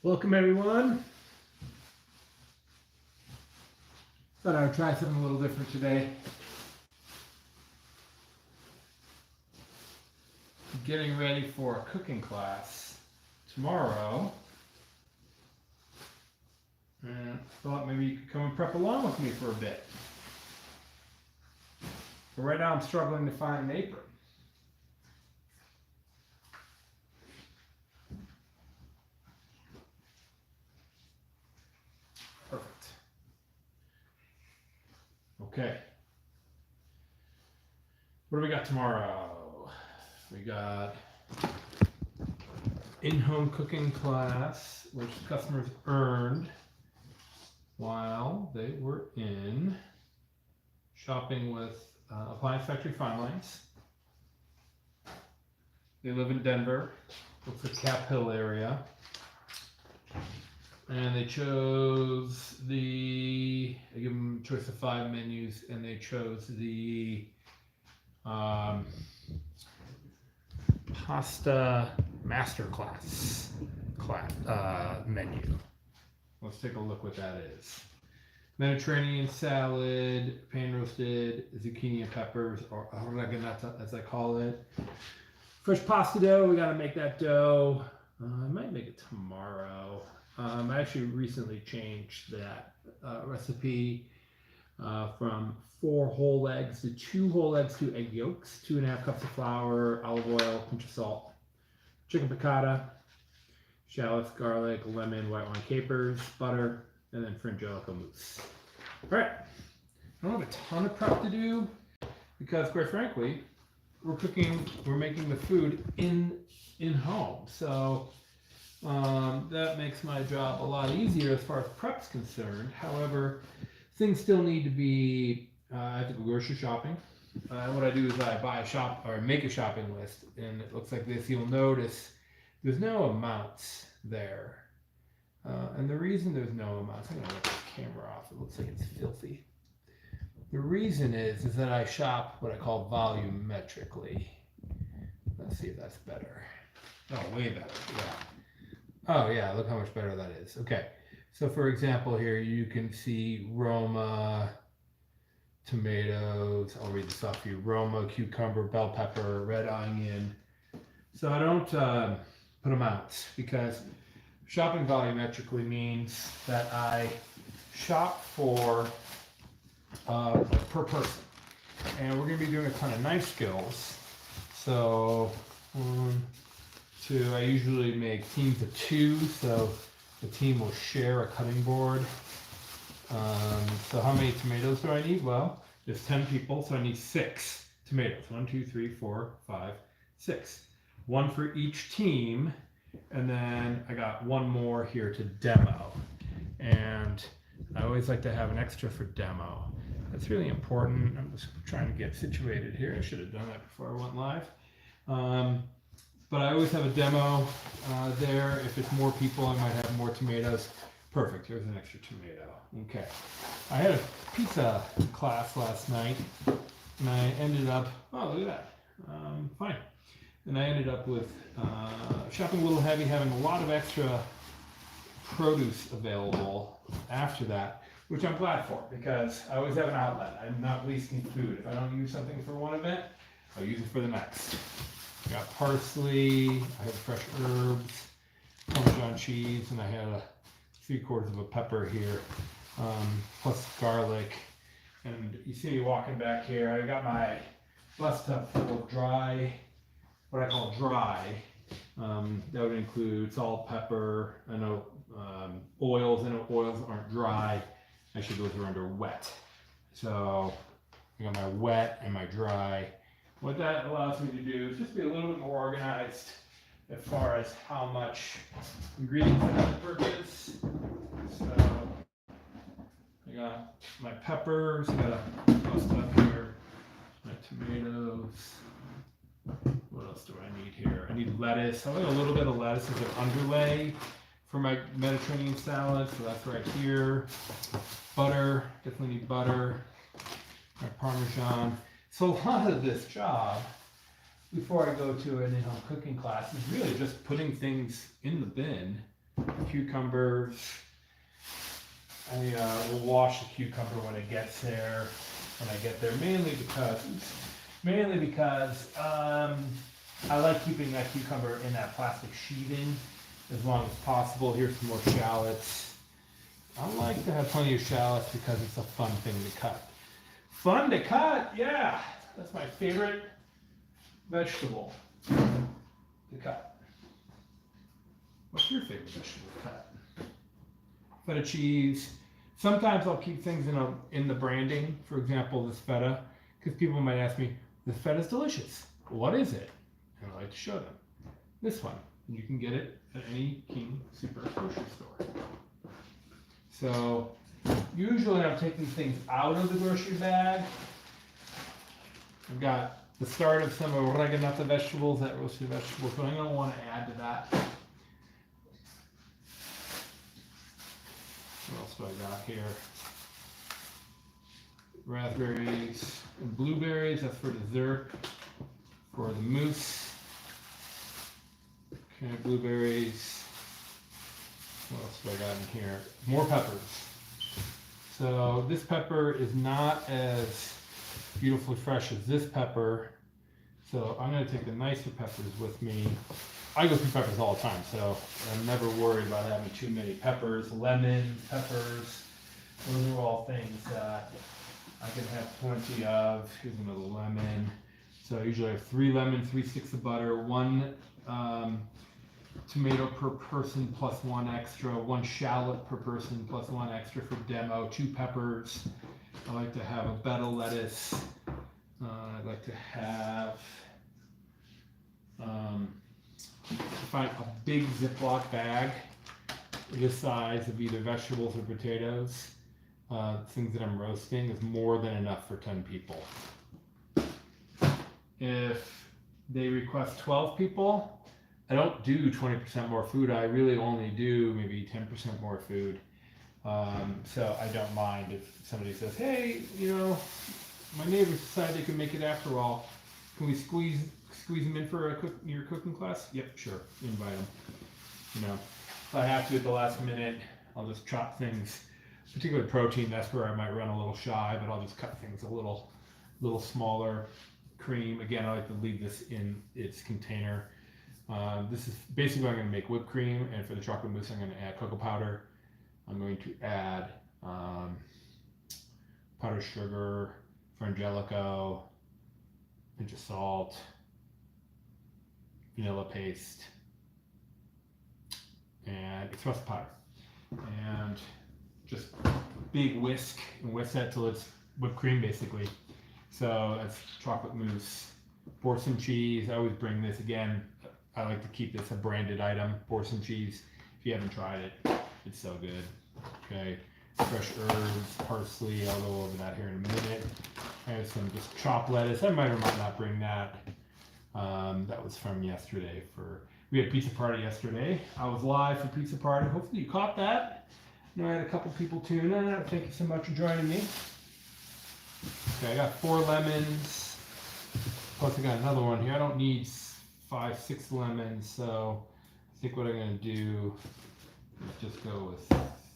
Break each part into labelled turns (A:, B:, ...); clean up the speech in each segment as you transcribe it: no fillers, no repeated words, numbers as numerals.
A: Welcome everyone. Thought I would try something a little different today. Getting ready for a cooking class tomorrow. And thought maybe you could come and prep along with me for a bit. But right now I'm struggling to find an apron. Perfect. Okay. What do we got tomorrow? We got in-home cooking class, which customers earned while they were in shopping with Appliance Factory Fine Lines. They live in Denver. It's the Cap Hill area. And they chose I give them a choice of 5 menus, and they chose the pasta masterclass menu. Let's take a look what that is. Mediterranean salad, pan roasted zucchini and peppers, or oregano as I call it. Fresh pasta dough, we gotta make that dough. I might make it tomorrow. I actually recently changed that recipe from 4 whole eggs to 2 whole eggs, 2 egg yolks, 2.5 cups of flour, olive oil, pinch of salt, chicken piccata, shallots, garlic, lemon, white wine capers, butter, and then frangelico mousse. All right, I don't have a ton of prep to do because, quite frankly, we're making the food in home, so that makes my job a lot easier as far as prep's concerned. However, things still need to be. I have to go grocery shopping. What I do is I make a shopping list, and it looks like this. You'll notice there's no amounts there, and the reason there's no amounts. I'm gonna let this camera off. It looks like it's filthy. The reason is that I shop what I call volumetrically. Let's see if that's better. Oh, way better. Yeah. Oh yeah, look how much better that is. Okay, so for example here you can see Roma, tomatoes, I'll read this off for you. Roma, cucumber, bell pepper, red onion. So I don't put amounts because shopping volumetrically means that I shop for per person. And we're gonna be doing a ton of knife skills. So I usually make teams of 2, so the team will share a cutting board. So how many tomatoes do I need? Well, there's 10 people, so I need 6 tomatoes. 1, 2, 3, 4, 5, 6. 1 for each team, and then I got 1 more here to demo. And I always like to have an extra for demo. That's really important. I'm just trying to get situated here. I should have done that before I went live. But I always have a demo there. If it's more people, I might have more tomatoes. Perfect, here's an extra tomato. Okay. I had a pizza class last night, and I ended up, oh, look at that, fine. And I ended up with shopping a little heavy, having a lot of extra produce available after that, which I'm glad for, because I always have an outlet. I'm not wasting food. If I don't use something for one event, I'll use it for the next. I got parsley, I have fresh herbs, Parmesan cheese, and I had 3/4 of a pepper here, plus garlic. And you see me walking back here. I got my bus tub full of dry, what I call dry. That would include salt, pepper. I know oils. I know oils aren't dry. Actually, those are under wet. So I got my wet and my dry. What that allows me to do is just be a little bit more organized as far as how much ingredients I have to purchase. So I got my peppers, I got a bust up here, my tomatoes. What else do I need here? I need lettuce. I like a little bit of lettuce as an underlay for my Mediterranean salad, so that's right here. Butter, definitely need butter. My Parmesan. So a lot of this job, before I go to an in-home cooking class, is really just putting things in the bin. Cucumbers. I will wash the cucumber when it gets there. When I get there, mainly because I like keeping that cucumber in that plastic sheathing as long as possible. Here's some more shallots. I like to have plenty of shallots because it's a fun thing to cut. Fun to cut, yeah. That's my favorite vegetable to cut. What's your favorite vegetable to cut? Feta cheese. Sometimes I'll keep things in the branding. For example, this feta, because people might ask me, "This feta is delicious. What is it?" And I like to show them. This one, you can get it at any King Super grocery store. So usually I'm taking things out of the grocery bag. I've got the start of some oreganata vegetables, that roasted vegetables, but I'm going to want to add to that. What else do I got here? Raspberries and blueberries, that's for dessert. For the mousse. Okay, blueberries. What else do I got in here? More peppers. So this pepper is not as beautifully fresh as this pepper. So I'm going to take the nicer peppers with me. I go through peppers all the time, so I'm never worried about having too many peppers. Lemons, peppers, those are all things that I can have plenty of. Here's another lemon. So I usually have 3 lemons, 3 sticks of butter, 1 tomato per person plus 1 extra, 1 shallot per person plus 1 extra for demo, 2 peppers. I like to have a betta lettuce. I like to have find a big Ziploc bag this size of either vegetables or potatoes. Things that I'm roasting is more than enough for 10 people. If they request 12 people, I don't do 20% more food. I really only do maybe 10% more food. So I don't mind if somebody says, "Hey, my neighbors decided they could make it after all. Can we squeeze them in for your cooking class?" Yep, sure. Invite them. If I have to at the last minute, I'll just chop things. Particularly protein, that's where I might run a little shy, but I'll just cut things a little smaller. Cream, again, I like to leave this in its container. This is basically, I'm going to make whipped cream, and for the chocolate mousse, I'm going to add cocoa powder. I'm going to add powdered sugar, frangelico, pinch of salt, vanilla paste, and espresso powder. And just big whisk and whisk that till it's whipped cream, basically. So that's chocolate mousse. Pour some cheese. I always bring this again. I like to keep this a branded item. Pour some cheese. If you haven't tried it, it's so good. Okay, fresh herbs, parsley. I'll go over that here in a minute. I have some just chopped lettuce. I might or might not bring that. That was from yesterday. We had pizza party yesterday. I was live for pizza party. Hopefully you caught that. I know I had a couple people tune in. Thank you so much for joining me. Okay, I got 4 lemons. Plus I got another one here. I don't need 5, 6 lemons, so I think what I'm going to do is just go with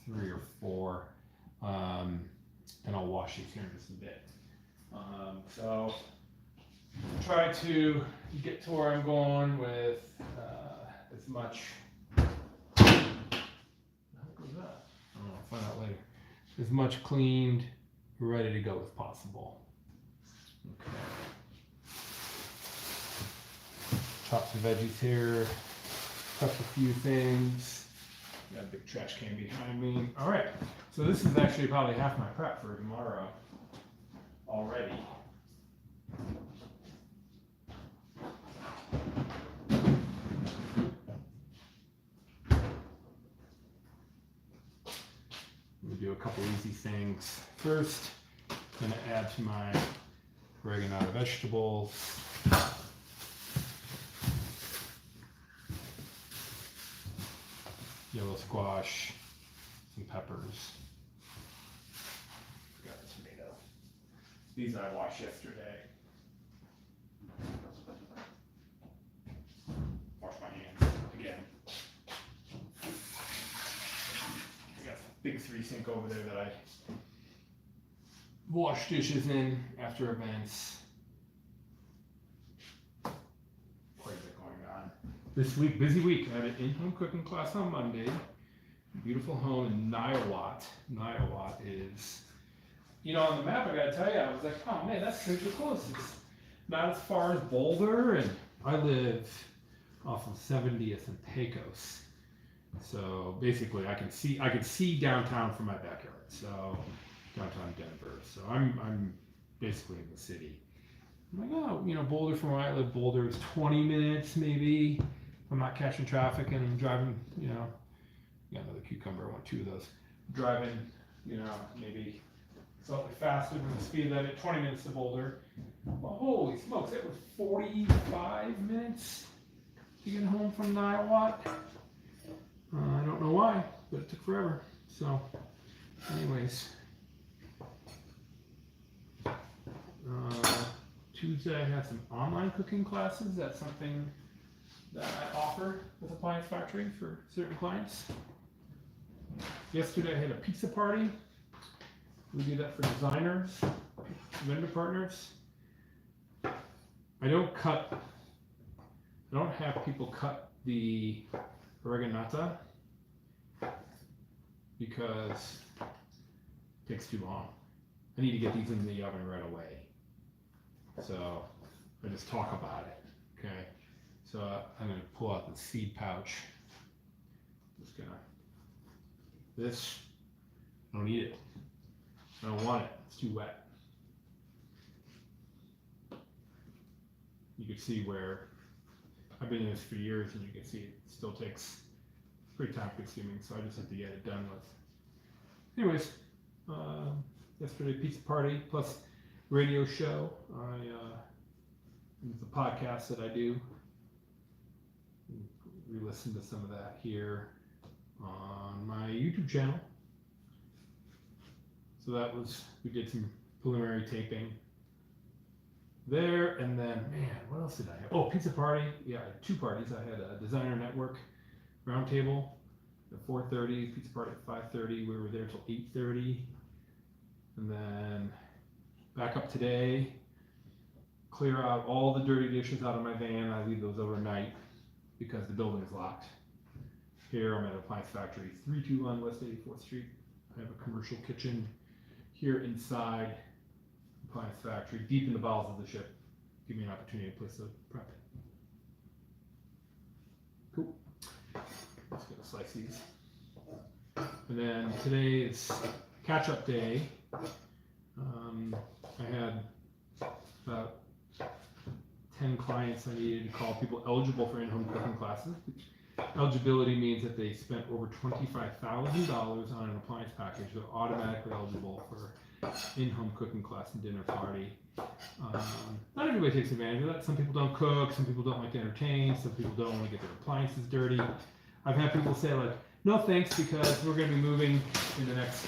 A: 3 or 4, and I'll wash these here in just a bit. So try to get to where I'm going with as much. How goes that? I'll find out later. As much cleaned, ready to go as possible. Okay. Chop some veggies here. Cut a few things. Got a big trash can behind me. All right. So this is actually probably half my prep for tomorrow already. We'll do a couple easy things. First, I'm going to add to my oregano vegetables. Yellow squash, some peppers. Forgot the tomato. These I washed yesterday. 3 sink over there that I wash dishes in after events. Quite a bit going on. This week, busy week. I had an in-home cooking class on Monday. Beautiful home in Niawat. Niawat is, you know, on the map, I gotta tell you, I was like, oh man, that's super close. It's not as far as Boulder, and I live off of 70th and Pecos. So basically, I can see downtown from my backyard. So downtown Denver. So I'm basically in the city. I'm like, oh, you know, Boulder from where I live, Boulder is 20 minutes maybe. If I'm not catching traffic and I'm driving, you know, got another cucumber. I want 2 of those. Driving, you know, maybe slightly faster than the speed limit. 20 minutes to Boulder. Well, holy smokes, it was 45 minutes to get home from Niawat. I don't know why, but it took forever. So, anyways, Tuesday I had some online cooking classes. That's something that I offer with Appliance Factory for certain clients. Yesterday I had a pizza party. We do that for designers, vendor partners. I don't have people cut the oreganata because it takes too long. I need to get these in the oven right away. So I just talk about it, okay? So I'm gonna pull out the seed pouch. This, I don't need it. I don't want it, it's too wet. You can see where I've been in this for years, and you can see it still takes pretty time consuming, so I just have to get it done with. Anyways, yesterday pizza party plus radio show. It's a podcast that I do. Re-listen to some of that here on my YouTube channel. So that was, we did some preliminary taping there, and then, man, what else did I have? Oh, pizza party. Yeah, I had 2 parties. I had a designer network roundtable at 4:30, pizza party at 5:30. We were there till 8:30, and then back up today. Clear out all the dirty dishes out of my van. I leave those overnight because the building is locked. Here I'm at Appliance Factory, 321 West 84th Street. I have a commercial kitchen here inside Appliance Factory, deep in the bowels of the ship. Give me an opportunity to place the prep. Cool. Just gonna slice these. And then today is catch-up day. I had about 10 clients I needed to call, people eligible for in-home cooking classes. Eligibility means that they spent over $25,000 on an appliance package. They're automatically eligible for in-home cooking class and dinner party. Not everybody takes advantage of that. Some people don't cook, some people don't like to entertain, some people don't want to get their appliances dirty. I've had people say like, no thanks, because we're going to be moving in the next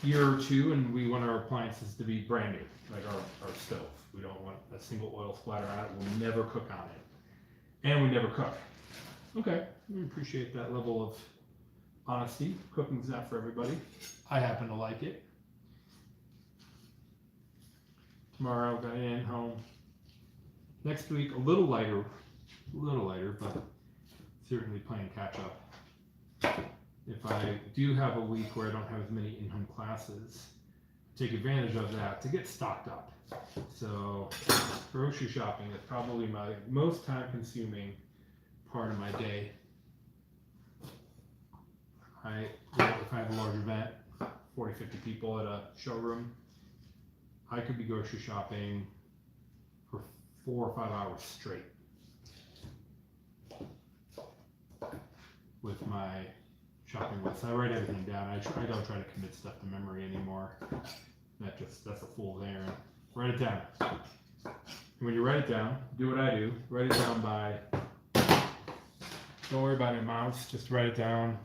A: year or 2 and we want our appliances to be brand new, like our stove. We don't want a single oil splatter on it. We'll never cook on it. And we never cook. Okay, we appreciate that level of honesty. Cooking's not for everybody. I happen to like it. Tomorrow, got in, home. Next week, a little lighter, but certainly playing catch up. If I do have a week where I don't have as many in-home classes, take advantage of that to get stocked up. So grocery shopping is probably my most time-consuming part of my day. If I have a large event, 40, 50 people at a showroom, I could be grocery shopping for 4 or 5 hours straight with my shopping list. I write everything down. I don't try to commit stuff to memory anymore. That's a fool's errand. Write it down. And when you write it down, do what I do. Write it down by, don't worry about amounts, just write it down,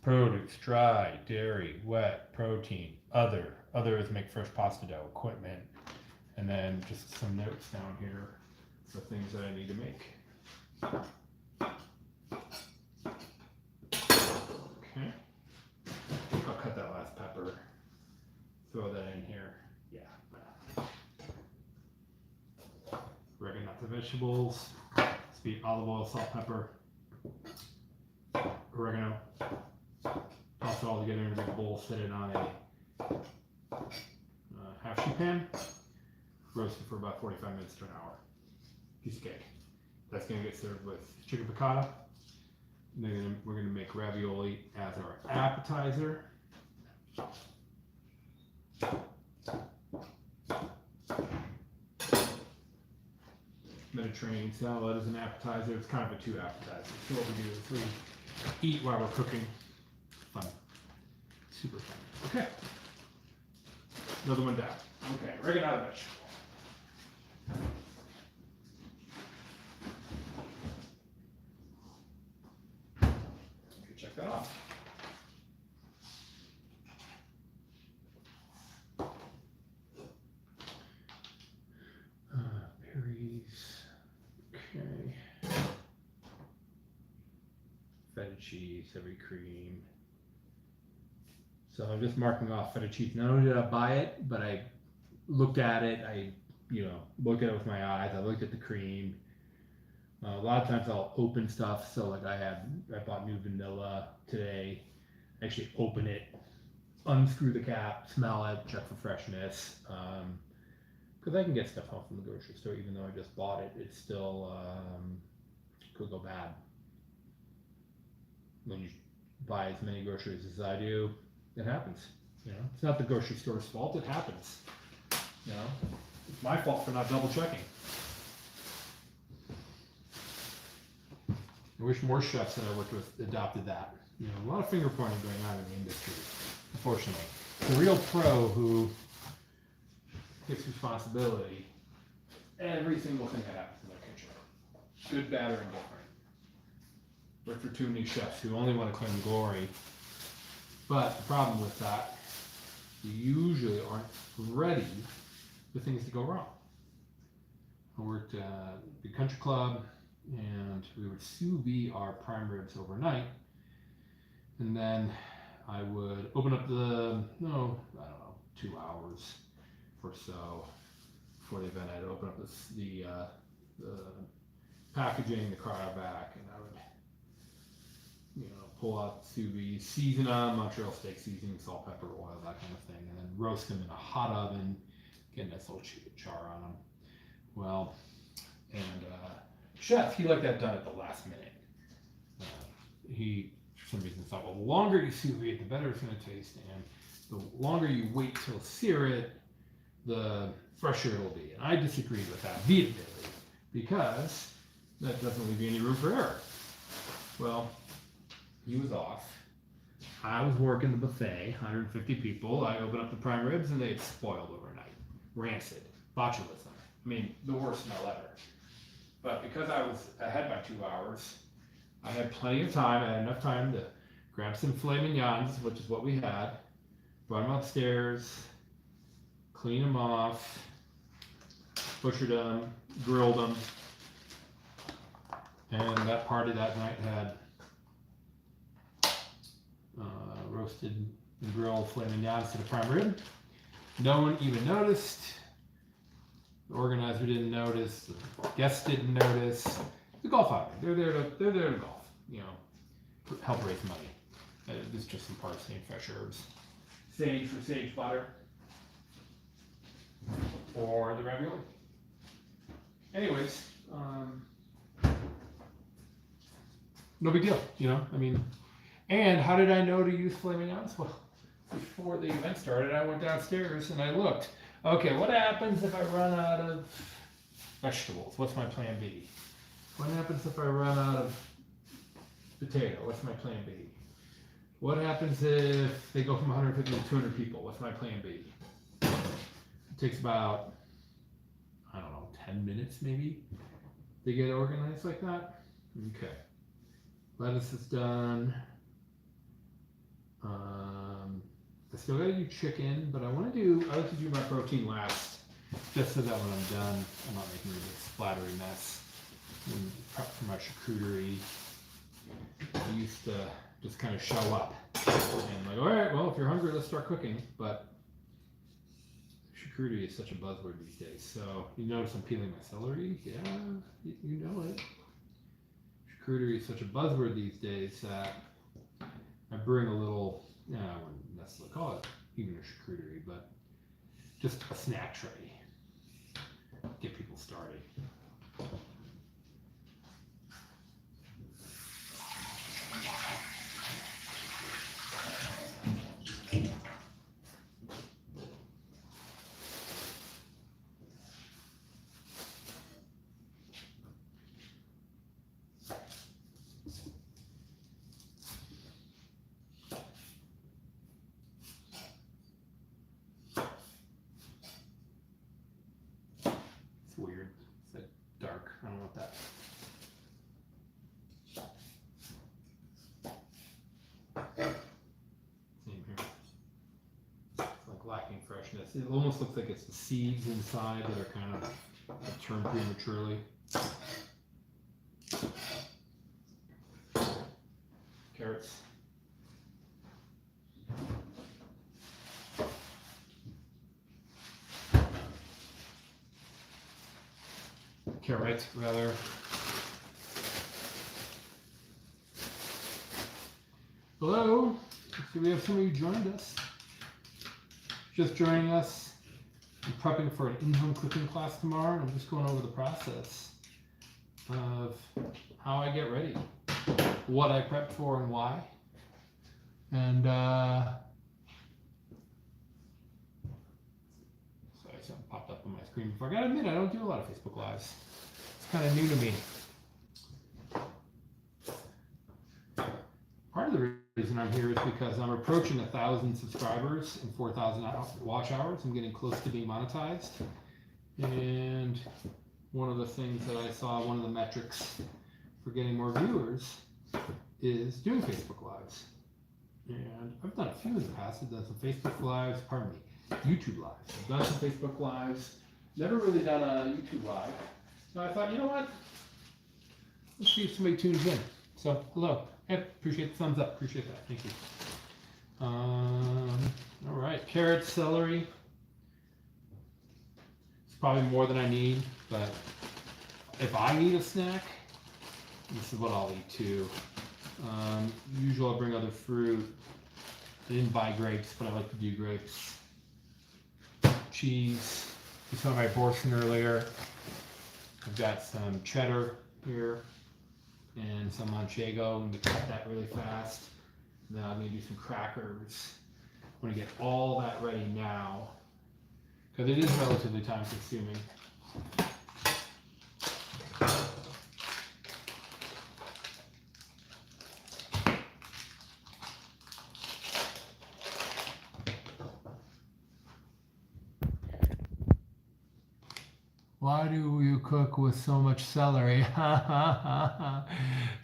A: produce, dry, dairy, wet, protein, other is make fresh pasta dough, equipment, and then just some notes down here for things that I need to make. Okay. throw that in here. Yeah. Oregano, nuts and vegetables, sweet olive oil, salt, pepper, oregano. Toss it all together in a big bowl, set it on a half sheet pan, roast it for about 45 minutes to an hour. Piece of cake. That's going to get served with chicken piccata. And then we're going to make ravioli as our appetizer. Mediterranean salad is an appetizer. It's kind of a 2 appetizers. So what we do is we eat while we're cooking. Fun. Super fun. Okay. Another one down. Okay, oregano vegetable. Okay, check that off. Berries. Okay. Feta cheese, heavy cream. So I'm just marking off feta cheese. Not only did I buy it, but I looked at it. I, looked at it with my eyes. I looked at the cream. A lot of times I'll open stuff. So like I bought new vanilla today. Actually open it, unscrew the cap, smell it, check for freshness. Because I can get stuff home from the grocery store, even though I just bought it. It still could go bad. When you buy as many groceries as I do, it happens. It's not the grocery store's fault. It happens. It's my fault for not double checking. I wish more chefs that I worked with adopted that. A lot of finger pointing going on in the industry, unfortunately. The real pro who takes responsibility every single thing that happens in their kitchen, good, bad, or indifferent. Work for too many chefs who only want to claim glory. But the problem with that, you usually aren't ready for things to go wrong. I worked at the country club, and we would sous vide our prime ribs overnight, and then I would open up 2 hours or so before the event. I'd open up the packaging, the cryovac, and I would pull out the sous vide, season them, Montreal steak seasoning, salt, pepper, oil, that kind of thing, and then roast them in a hot oven, get a nice little char on them. Well, and chef, he liked that done at the last minute. He, for some reason, thought, well, the longer you sous vide, the better it's going to taste, and the longer you wait till sear it, the fresher it'll be. And I disagreed with that vehemently, because that doesn't leave you any room for error. Well, he was off. I was working the buffet, 150 people. I opened up the prime ribs and they had spoiled overnight. Rancid. Botulism. I mean, the worst smell ever. But because I was ahead by 2 hours, I had plenty of time. I had enough time to grab some filet mignons, which is what we had, brought them upstairs, clean them off, butchered them, grilled them. And that party that night had roasted and grilled filet mignons to the prime rib. No one even noticed. The organizer didn't notice. The guests didn't notice. The golf outing. They're there to golf. Help raise money. This is just some parsley and fresh herbs. Sage for sage butter. Or the ravioli. Anyways, no big deal, And how did I know to use filet mignons? Well, before the event started, I went downstairs and I looked. Okay, what happens if I run out of vegetables? What's my plan B? What happens if I run out of potato? What's my plan B? What happens if they go from 150 to 200 people? What's my plan B? It takes about, 10 minutes maybe to get organized like that. Okay. Lettuce is done. I still gotta do chicken, but I like to do my protein last, just so that when I'm done, I'm not making a big splattery mess. And prep for my charcuterie. I used to just kind of show up and like, all right, well, if you're hungry, let's start cooking. But charcuterie is such a buzzword these days. So you notice I'm peeling my celery. Yeah, you know it. Charcuterie is such a buzzword these days that I bring a little, I wouldn't necessarily call it even a charcuterie, but just a snack tray. Get people started. Weird. It's like dark. I don't know what that. Same here. It's like lacking freshness. It almost looks like it's the seeds inside that are kind of turned prematurely. Carrots. Carrot, rather. Hello. So we have somebody who joined us. Just joining us. I'm prepping for an in-home cooking class tomorrow, and I'm just going over the process of how I get ready, what I prep for, and why. And sorry, something popped up on my screen before. I gotta admit, I don't do a lot of Facebook Lives. It's kind of new to me. Part of the reason I'm here is because I'm approaching 1,000 subscribers and 4,000 watch hours. I'm getting close to being monetized. And one of the things that I saw, one of the metrics for getting more viewers is doing Facebook Lives. And I've done a few in the past. I've done some Facebook Lives, YouTube Lives. I've done some Facebook Lives. Never really done a YouTube Live. So I thought, you know what? Let's see if somebody tunes in. So, hello. Hey, appreciate the thumbs up. Appreciate that. Thank you. All right. Carrots, celery. It's probably more than I need, but if I need a snack, this is what I'll eat too. Usually I'll bring other fruit. I didn't buy grapes, but I like to do grapes. Cheese. You saw my Borson earlier. I've got some cheddar here and some manchego. I'm going to cut that really fast. Then I'm going to do some crackers. I'm going to get all that ready now because it is relatively time consuming. Why do you cook with so much celery?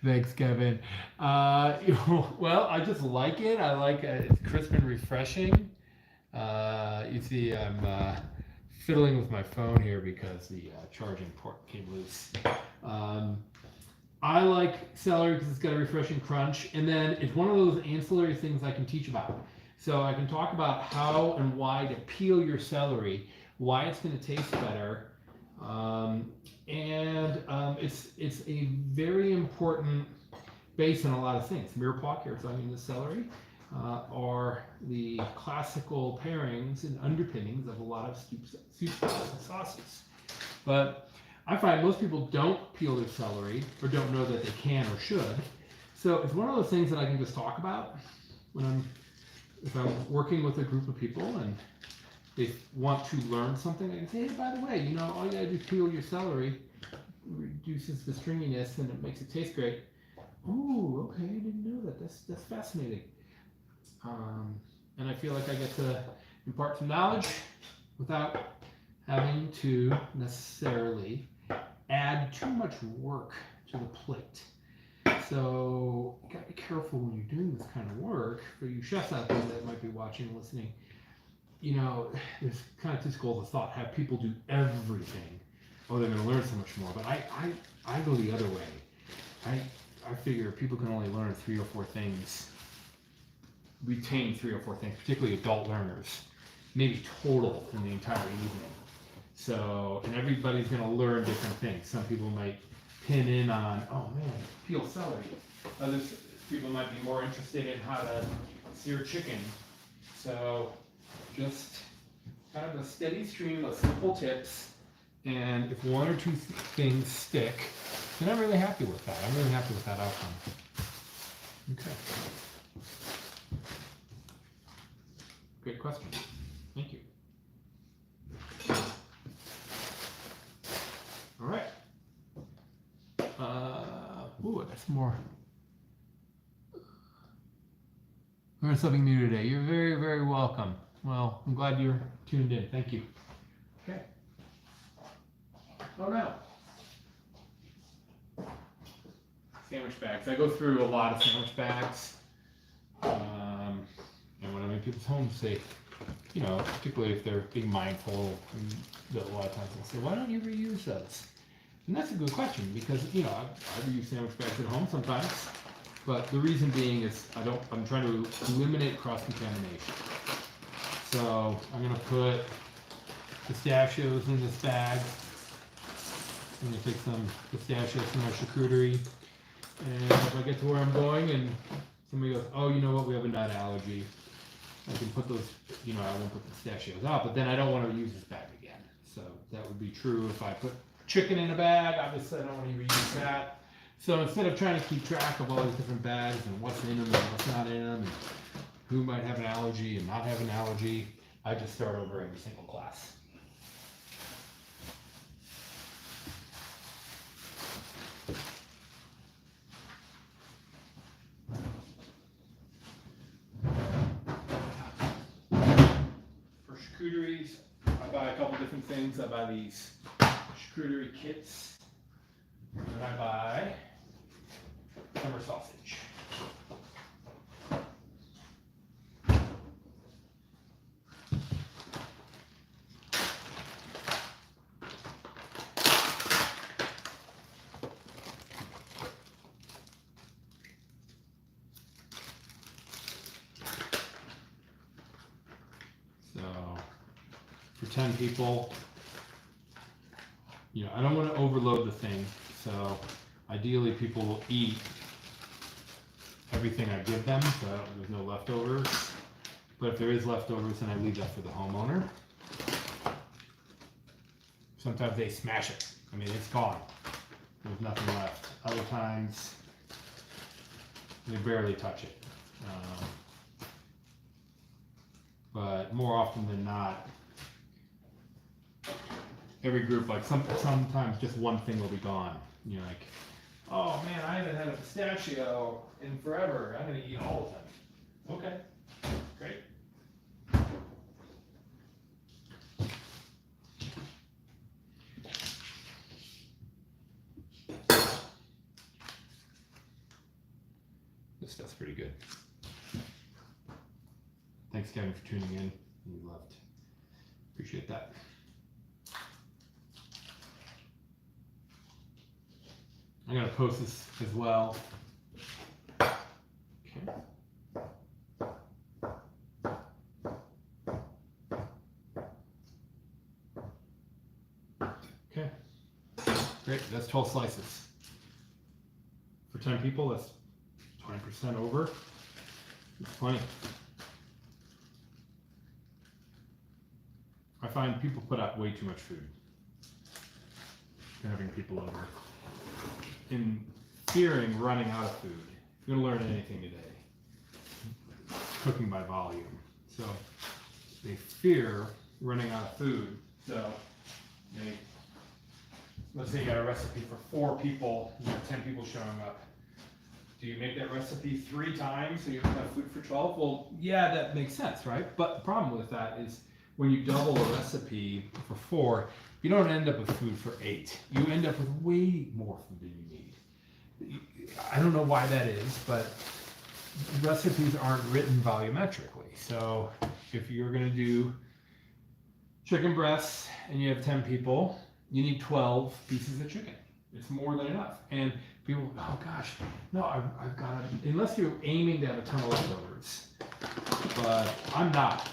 A: Thanks, Kevin. Well, I just like it. I like it. It's crisp and refreshing. You see, I'm fiddling with my phone here because the charging port came loose. I like celery because it's got a refreshing crunch, and then it's one of those ancillary things I can teach about. So I can talk about how and why to peel your celery, why it's going to taste better. It's a very important base in a lot of things. Mirepoix, carrots, onion, and celery are the classical pairings and underpinnings of a lot of soup styles and sauces. But I find most people don't peel their celery or don't know that they can or should. So it's one of those things that I can just talk about if I'm working with a group of people and they want to learn something. I can say, hey, by the way, all you gotta do is peel your celery, reduces the stringiness, and it makes it taste great. Ooh, okay, I didn't know that. That's fascinating. And I feel like I get to impart some knowledge without having to necessarily add too much work to the plate. So you gotta be careful when you're doing this kind of work. For you chefs out there that might be watching and listening, there's kind of two schools of thought. Have people do everything. Oh, they're going to learn so much more. But I go the other way. I figure people can only learn 3 or 4 things, retain 3 or 4 things, particularly adult learners. maybe total in the entire evening. So, and everybody's gonna learn different things. Some people might pin in on, oh man, peel celery. Others people might be more interested in how to sear chicken. So just kind of a steady stream of simple tips. And if one or two things stick, then I'm really happy with that. I'm really happy with that outcome. Okay. Great question. Thank you. All right. Ooh, that's more. Learn something new today. You're very, very welcome. Well, I'm glad you're tuned in. Thank you. Okay. Oh no. Sandwich bags. I go through a lot of sandwich bags. And when I'm in people's homes, they, you know, particularly if they're being mindful, and a lot of times they'll say, why don't you reuse those? And that's a good question because, you know, I reuse sandwich bags at home sometimes. But the reason being is I'm trying to eliminate cross-contamination. So I'm going to put pistachios in this bag. I'm going to take some pistachios from my charcuterie. And if I get to where I'm going and somebody goes, oh, you know what, we have a nut allergy, I can put those, you know, I won't put the pistachios out, but then I don't want to use this bag again. So that would be true if I put chicken in a bag. Obviously, I don't want to reuse that. So instead of trying to keep track of all these different bags and what's in them and what's not in them, and who might have an allergy and not have an allergy, I just start over every single class. For charcuteries, I buy a couple different things. I buy these charcuterie kits, and I buy summer sausage. So for 10 people, you know, I don't want to overload the thing. So ideally people will eat everything I give them, so there's no leftovers. But if there is leftovers, then I leave that for the homeowner. Sometimes they smash it. I mean, it's gone. There's nothing left. Other times, they barely touch it. But more often than not, every group, like sometimes just one thing will be gone. You're like, oh man, I haven't had a pistachio in forever. I'm gonna eat all of them. Okay, great. This stuff's pretty good. Thanks, Kevin, for tuning in. You loved. Appreciate that. I'm gonna post this as well. Okay. Okay. Great. That's 12 slices. For 10 people, that's 20% over. It's plenty. I find people put out way too much food. Having people over. In fearing running out of food, if you're going to learn anything today, cooking by volume. So they fear running out of food. So let's say you got a recipe for 4 people, you have 10 people showing up. Do you make that recipe 3 times so you have food for 12? Well, yeah, that makes sense, right? But the problem with that is when you double a recipe for 4, you don't end up with food for 8. You end up with way more food than you need. I don't know why that is, but recipes aren't written volumetrically. So if you're going to do chicken breasts and you have 10 people, you need 12 pieces of chicken. It's more than enough. And people, oh gosh, no, I've got to, unless you're aiming to have a ton of leftovers. But I'm not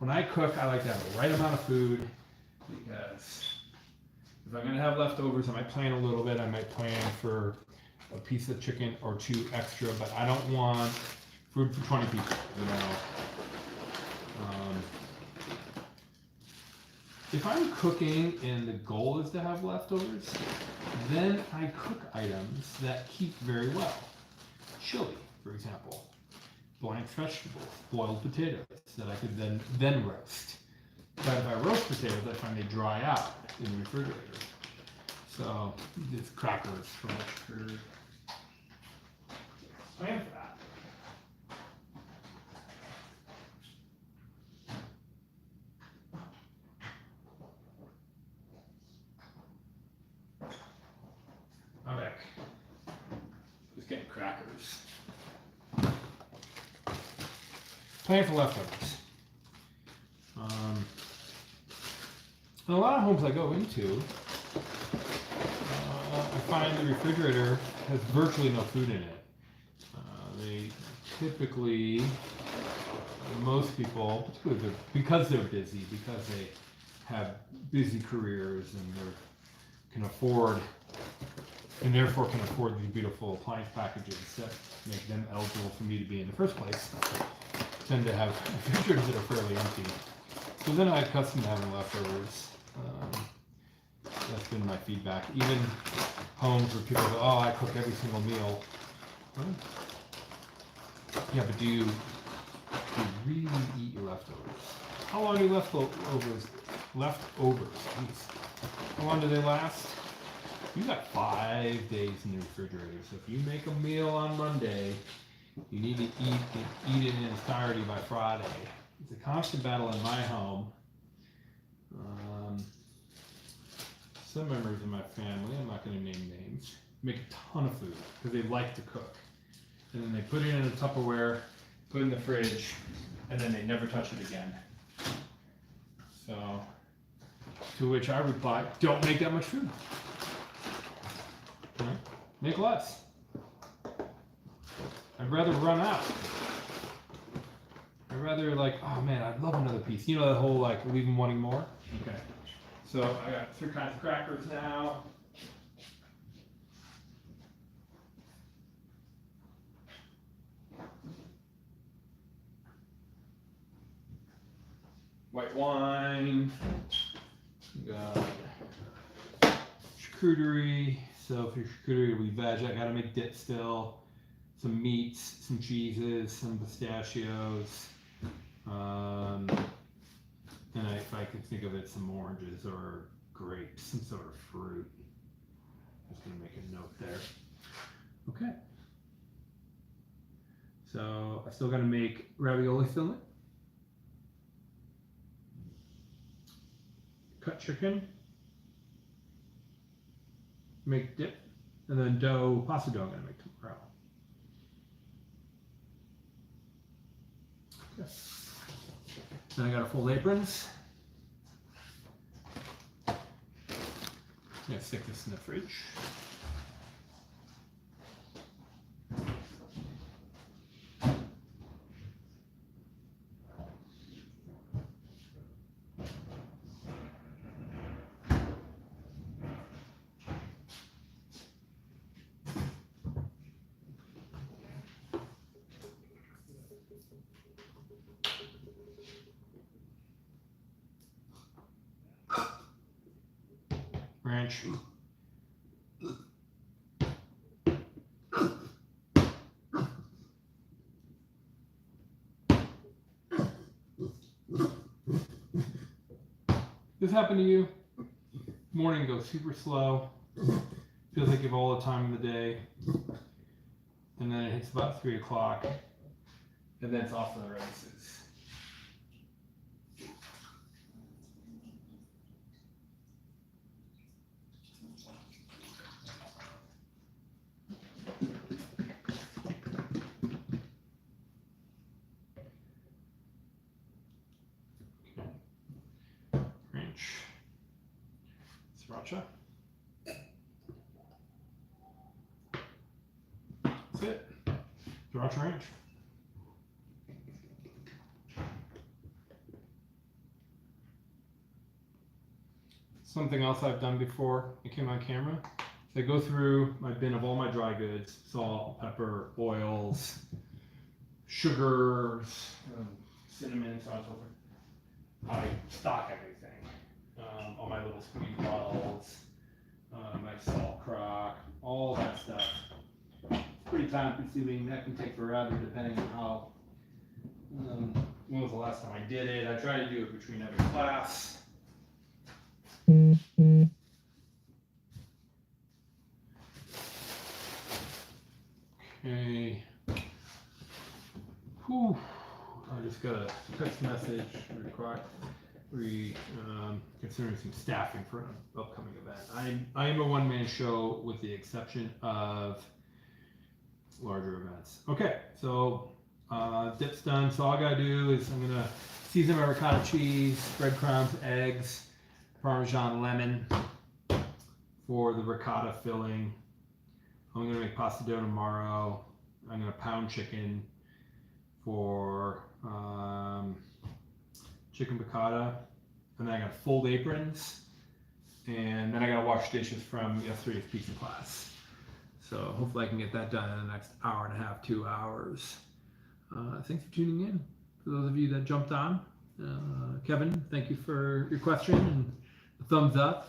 A: when I cook, I like to have the right amount of food, because if I'm gonna have leftovers, I might plan a little bit. I might plan for a piece of chicken or two extra, but I don't want food for 20 people, you know. If I'm cooking and the goal is to have leftovers, then I cook items that keep very well. Chili, for example, blank vegetables, boiled potatoes that I could then roast. But if I roast potatoes, I find they dry out in the refrigerator. So it's crackers for my refrigerator. Plan for that. I'm back. Just getting crackers. Plan for leftovers. In a lot of homes I go into, I find the refrigerator has virtually no food in it. They typically, most people, because they're busy, because they have busy careers and they can afford, and therefore can afford these beautiful appliance packages that make them eligible for me to be in the first place, tend to have refrigerators that are fairly empty. So then I accustom to having leftovers. That's been my feedback. Even homes where people go, oh, I cook every single meal. Well, yeah, but do you really eat your leftovers? How long do leftovers, geez. How long do they last? You got 5 days in the refrigerator. So if you make a meal on Monday, you need to eat it in entirety by Friday. It's a constant battle in my home. Some members of my family, I'm not going to name names, make a ton of food because they like to cook. And then they put it in a Tupperware, put it in the fridge, and then they never touch it again. So, to which I reply, don't make that much food. Right? Make less. I'd rather run out. I'd rather like, oh man, I'd love another piece. You know that whole like leave them wanting more? Okay. So I got 3 kinds of crackers now. White wine. We got charcuterie. So for charcuterie, we veg. I gotta make dip still. Some meats, some cheeses, some pistachios. And if I could think of it, some oranges or grapes, some sort of fruit. Just gonna make a note there. Okay. So I still gotta make ravioli filling. Cut chicken. Make dip. And then pasta dough I'm gonna make tomorrow. Okay. Then I got to fold aprons. I'm going to stick this in the fridge. Ranch. This happened to you? Morning goes super slow. Feels like you have all the time in the day. And then it hits about 3 o'clock. And then it's off to the races. Sriracha. That's it. Sriracha ranch. something else I've done before I came on camera. So I go through my bin of all my dry goods, salt, pepper, oils, sugars, cinnamon, so on and so forth. I stock everything. All my little squeeze bottles, my salt crock, all that stuff. It's pretty time consuming. That can take forever depending on how, when was the last time I did it. I try to do it between every class. Okay. Whew. I just got a text message considering some staffing for an upcoming event. I am a one-man show with the exception of larger events. Okay, so dip's done. So all I gotta do is I'm gonna season my ricotta cheese, breadcrumbs, eggs, Parmesan lemon for the ricotta filling. I'm gonna make pasta dough tomorrow. I'm gonna pound chicken for chicken piccata, and then I gotta fold aprons, and then I gotta wash dishes from yesterday's pizza class. So hopefully I can get that done in the next hour and a half, 2 hours. Thanks for tuning in. For those of you that jumped on, Kevin, thank you for your question and the thumbs up,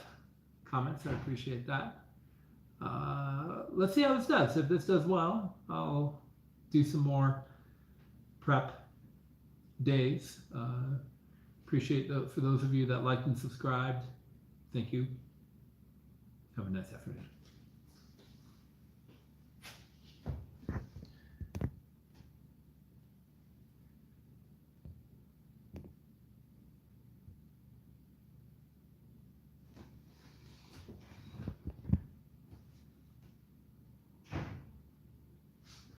A: comments. I appreciate that. Let's see how this does. If this does well, I'll do some more prep days. Appreciate for those of you that liked and subscribed. Thank you. Have a nice afternoon.